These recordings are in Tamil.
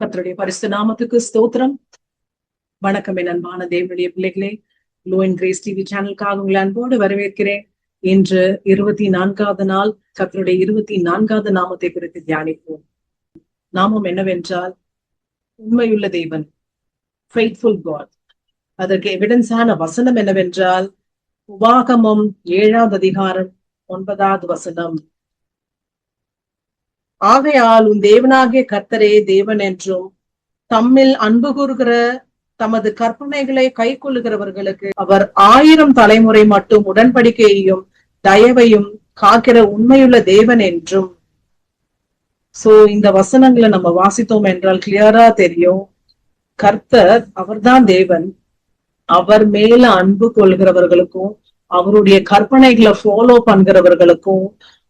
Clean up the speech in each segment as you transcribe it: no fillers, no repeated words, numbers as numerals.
கர்த்தருடைய பரிசுத்த நாமத்துக்கு ஸ்தோத்திரம். வணக்கம் என் அன்பான தேவனுடைய பிள்ளைகளே, லோ அண்ட் கிரேஸ் டிவி சேனலுக்காக உங்களை அன்போடு வரவேற்கிறேன். இன்று 24வது நாள், கர்த்தருடைய 24வது நாமத்தை குறித்து தியானிப்போம். நாமம் என்னவென்றால் உண்மையுள்ள தேவன், ஃபெய்த்ஃபுல் காட். அதற்கு எவிடன்ஸான வசனம் என்னவென்றால் உபாகமம் 7வது அதிகாரம் 9வது வசனம். ஆகையால் உன் தேவனாகிய கர்த்தரே தேவன் என்றும், தம்மில் அன்பு கூறுகிற தமது கற்பனைகளை கை கொள்ளுகிறவர்களுக்கு அவர் 1000 தலைமுறை மட்டும் உடன்படிக்கையையும் தயவையும் காக்கிற உண்மையுள்ள தேவன் என்றும். சோ இந்த வசனங்களை நம்ம வாசித்தோம் என்றால் கிளியரா தெரியும், கர்த்தர் அவர்தான் தேவன். அவர் மேல அன்பு கொள்கிறவர்களுக்கும் அவருடைய கற்பனைகளை ஃபாலோ பண்கிறவர்களுக்கும்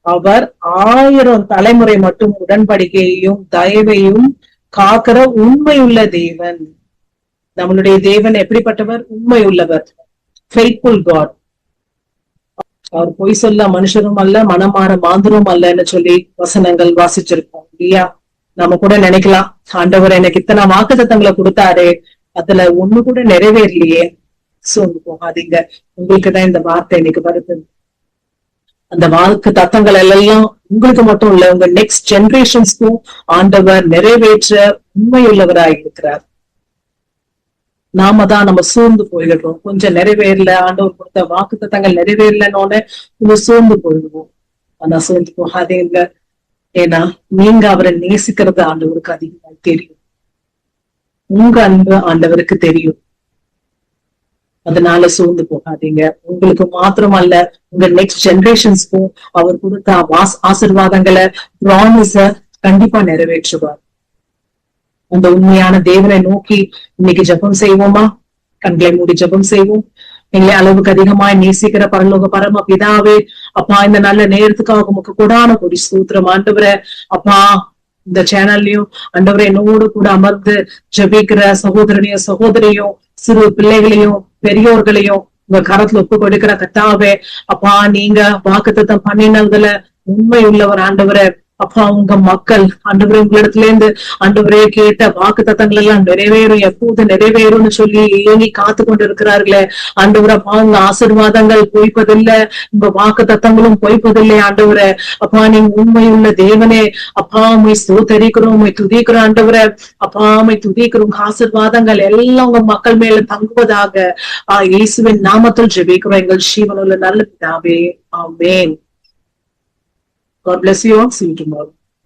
அவர் 1000 தலைமுறை மட்டும் உடன்படிக்கையையும் தயவையும் காக்கிற உண்மையுள்ள தேவன். நம்மளுடைய தேவன் எப்படிப்பட்டவர்? உண்மை உள்ளவர், ஃபெய்த்ஃபுல் காட். அவர் பொய் சொல்ல மனுஷரும் அல்ல, மனமாற மாந்தரும் அல்லன்னு சொல்லி வசனங்கள் வாசிச்சிருக்கோம் இல்லையா? நம்ம கூட நினைக்கலாம், ஆண்டவர் எனக்கு இத்தனை வாக்குத்தத்தங்களை கொடுத்தாரு, அதுல ஒண்ணு கூட நிறைவேறலையே. சோர்ந்து போகாதீங்க, உங்களுக்குதான் இந்த வார்த்தை இன்னைக்கு வருது. அந்த வாக்கு தத்தங்கள் எல்லாம் உங்களுக்கு மட்டும் இல்ல, உங்க நெக்ஸ்ட் ஜெனரேஷன்ஸ்க்கும் ஆண்டவர் நிறைவேற்ற உண்மையுள்ளவராய் இருக்கிறார். நாம தான் நம்ம சோர்ந்து போயிடுறோம், கொஞ்சம் நிறைவேறல, ஆண்டவர் கொடுத்த வாக்கு தத்தங்கள் நிறைவேறலன்னு நம்ம சோர்ந்து போயிடுவோம். ஆனா சோர்ந்து போகாதீங்க, ஏன்னா நீங்க அவரை நேசிக்கிறது ஆண்டவருக்கு அதிகமா தெரியும். உங்க அன்பு ஆண்டவருக்கு தெரியும். அதனால சோர்ந்து போகாதீங்க. உங்களுக்கு மாத்திரம் அல்ல, உங்க நெக்ஸ்ட் ஜெனரேஷன்ஸ்க்கும் அவர் கொடுத்த ஆசீர்வாதங்களை, ப்ராமிஸ கண்டிப்பா நிறைவேற்றுவார். அந்த உண்மையான தேவனை நோக்கி இன்னைக்கு ஜெபம் செய்வோமா? கண்களை மூடி ஜெபம் செய்வோம். எங்களை அளவுக்கு அதிகமாய் நேசிக்கிற பரலோக பரம பிதாவே, அப்பா இந்த நல்ல நேரத்துக்காக உமக்கு கொடான கொடி ஸ்தோத்திரம் ஆண்டவரே. அப்பா இந்த சேனல்லையும் ஆண்டவரே என்னோடு கூட அமர்ந்து ஜெபிக்கிற சகோதரனையும் சகோதரியும் சிறு பிள்ளைகளையும் பெரியோர்களையும் உங்க கரத்துல ஒப்பு கொடுக்கிற கர்த்தாவே, அப்பா நீங்க வாக்குத்தத்தம் பண்ணினதுல உண்மை உள்ளவர் ஆண்டவரே. அப்பா உங்க மக்கள் ஆண்டவரே உங்களிடத்துல இருந்து ஆண்டவரே கேட்ட வாக்கு தத்தங்கள் எல்லாம் நிறைவேறும், எப்போது நிறைவேறும்னு சொல்லி ஏங்கி காத்து கொண்டு இருக்கிறார்களே ஆண்டவரே. அப்பா உங்க ஆசீர்வாதங்கள் பொய்ப்பதில்லை, உங்க வாக்கு தத்தங்களும் பொய்ப்பதில்லை ஆண்டவரே. அப்பா நீங்க உண்மையுள்ள தேவனே. அப்பா உண்மை ஸ்தோத்தரிக்கிறோம், உண்மை துதிக்கிறோம் ஆண்டவரே. அப்பா உண்மை துதிக்கிறோம். ஆசீர்வாதங்கள் எல்லாம் உங்க மக்கள் மேல தங்குவதாக இயேசுவின் நாமத்தில் ஜெபிக்கிறோம் எங்கள் ஜீவனுள்ள நல்ல பிதாவே, ஆமென். God bless you all. See you tomorrow.